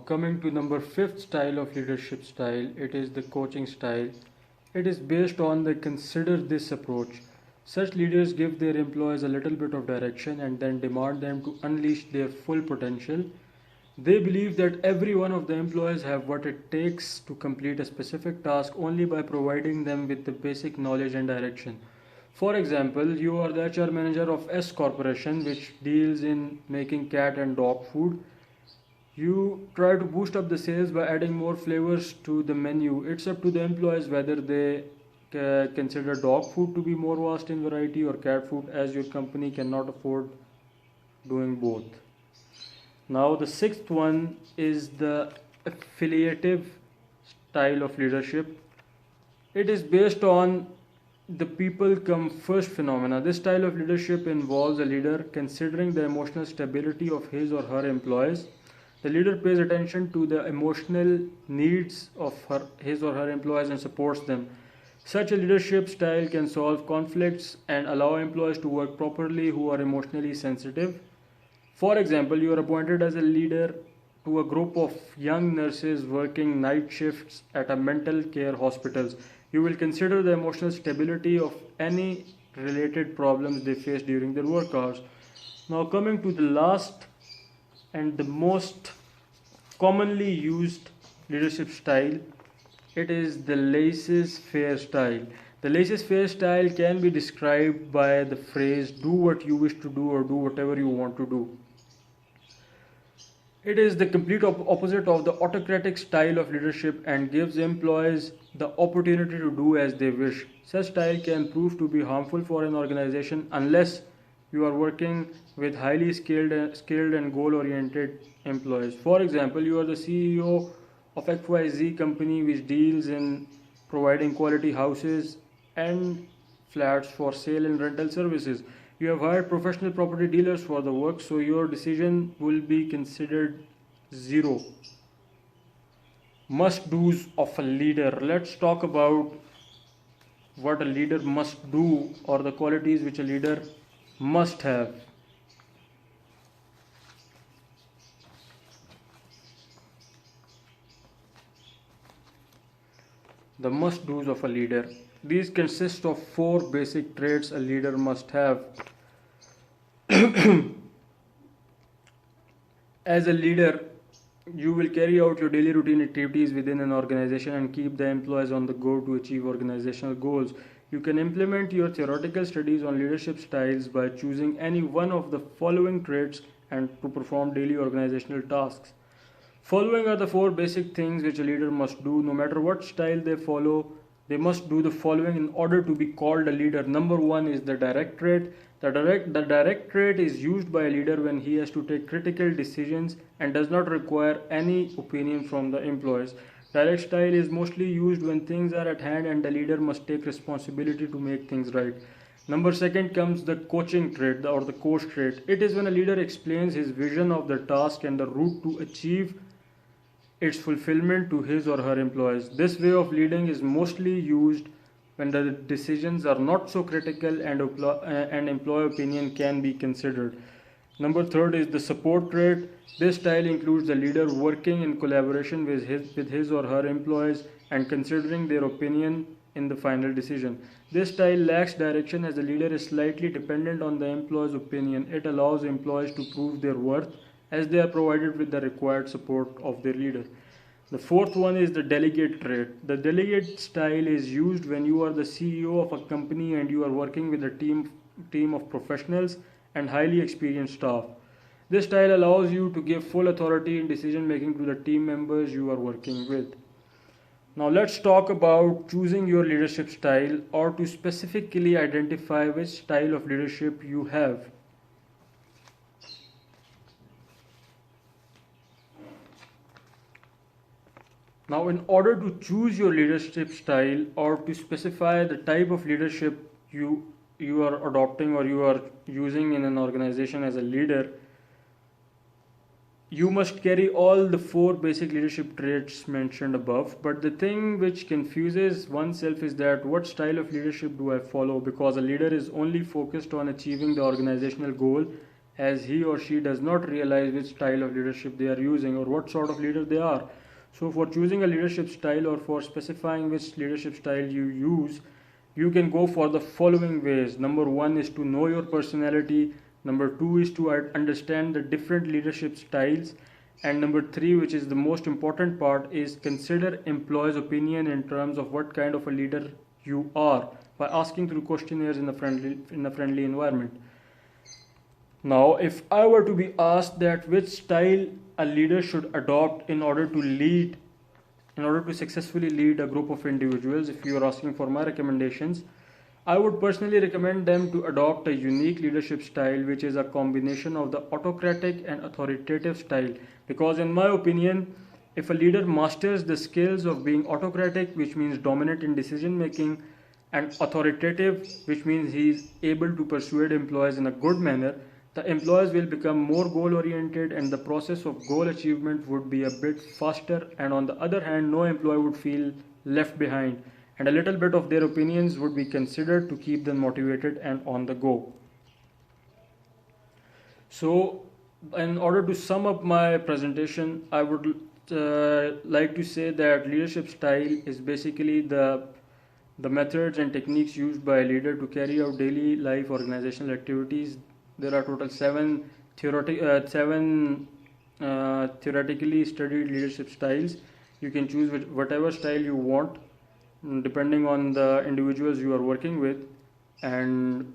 coming to number fifth style of leadership style, it is the coaching style. It is based on the consider this approach. Such leaders give their employees a little bit of direction and then demand them to unleash their full potential. They believe that every one of the employees have what it takes to complete a specific task only by providing them with the basic knowledge and direction. For example, you are the HR manager of S Corporation, which deals in making cat and dog food. You try to boost up the sales by adding more flavors to the menu. It's up to the employees whether they consider dog food to be more vast in variety or cat food, as your company cannot afford doing both. Now, the sixth one is the affiliative style of leadership. It is based on the people come first phenomena. This style of leadership involves a leader considering the emotional stability of his or her employees. The leader pays attention to the emotional needs of his or her employees and supports them. Such a leadership style can solve conflicts and allow employees to work properly who are emotionally sensitive. For example, you are appointed as a leader to a group of young nurses working night shifts at a mental care hospitals. You will consider the emotional stability of any related problems they face during their work hours. Now, coming to the last and the most commonly used leadership style, it is the laissez-faire style. The laissez-faire style can be described by the phrase do what you wish to do or do whatever you want to do. It is the complete opposite of the autocratic style of leadership and gives employees the opportunity to do as they wish. Such style can prove to be harmful for an organization unless you are working with highly skilled and goal-oriented employees. For example, you are the CEO of XYZ company which deals in providing quality houses and flats for sale and rental services. You have hired professional property dealers for the work, so your decision will be considered zero. Must do's of a leader. Let's talk about what a leader must do or the qualities which a leader must have. The must do's of a leader. These consist of four basic traits a leader must have. As a leader, you will carry out your daily routine activities within an organization and keep the employees on the go to achieve organizational goals. You can implement your theoretical studies on leadership styles by choosing any one of the following traits and to perform daily organizational tasks. Following are the four basic things which a leader must do. No matter what style they follow, they must do the following in order to be called a leader. Number one is the direct trait. The direct trait is used by a leader when he has to take critical decisions and does not require any opinion from the employees. Direct style is mostly used when things are at hand and the leader must take responsibility to make things right. Number second comes the coaching trait or the coach trait. It is when a leader explains his vision of the task and the route to achieve its fulfillment to his or her employees. This way of leading is mostly used when the decisions are not so critical and employee opinion can be considered. Number third is the support trait. This style includes the leader working in collaboration with his or her employees and considering their opinion in the final decision. This style lacks direction as the leader is slightly dependent on the employee's opinion. It allows employees to prove their worth as they are provided with the required support of their leader. The fourth one is the delegate trait. The delegate style is used when you are the CEO of a company and you are working with a team of professionals and highly experienced staff. This style allows you to give full authority in decision making to the team members you are working with. Now let's talk about choosing your leadership style or to specifically identify which style of leadership you have. Now, in order to choose your leadership style or to specify the type of leadership you are adopting or you are using in an organization as a leader, you must carry all the four basic leadership traits mentioned above. But the thing which confuses oneself is that what style of leadership do I follow? Because a leader is only focused on achieving the organizational goal as he or she does not realize which style of leadership they are using or what sort of leader they are. So, for choosing a leadership style or for specifying which leadership style you use, you can go for the following ways. Number one is to know your personality. Number two is to understand the different leadership styles. And number three, which is the most important part, is consider employees' opinion in terms of what kind of a leader you are by asking through questionnaires in a friendly environment. Now, if I were to be asked that which style a leader should adopt in order to successfully lead a group of individuals, if you are asking for my recommendations, I would personally recommend them to adopt a unique leadership style which is a combination of the autocratic and authoritative style. Because, in my opinion, if a leader masters the skills of being autocratic, which means dominant in decision making, and authoritative, which means he is able to persuade employees in a good manner, the employees will become more goal oriented and the process of goal achievement would be a bit faster, and on the other hand, no employee would feel left behind and a little bit of their opinions would be considered to keep them motivated and on the go. So, in order to sum up my presentation, I would like to say that leadership style is basically the methods and techniques used by a leader to carry out daily life organizational activities. There are total seven theoretically studied leadership styles. You can choose whatever style you want, depending on the individuals you are working with. And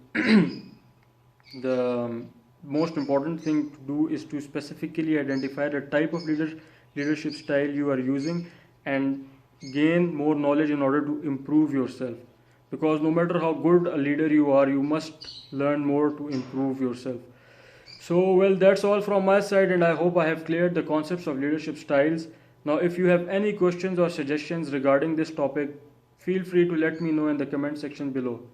the most important thing to do is to specifically identify the type of leadership style you are using and gain more knowledge in order to improve yourself, because no matter how good a leader you are, you must learn more to improve yourself. So, well, that's all from my side, and I hope I have cleared the concepts of leadership styles. Now, if you have any questions or suggestions regarding this topic, feel free to let me know in the comment section below.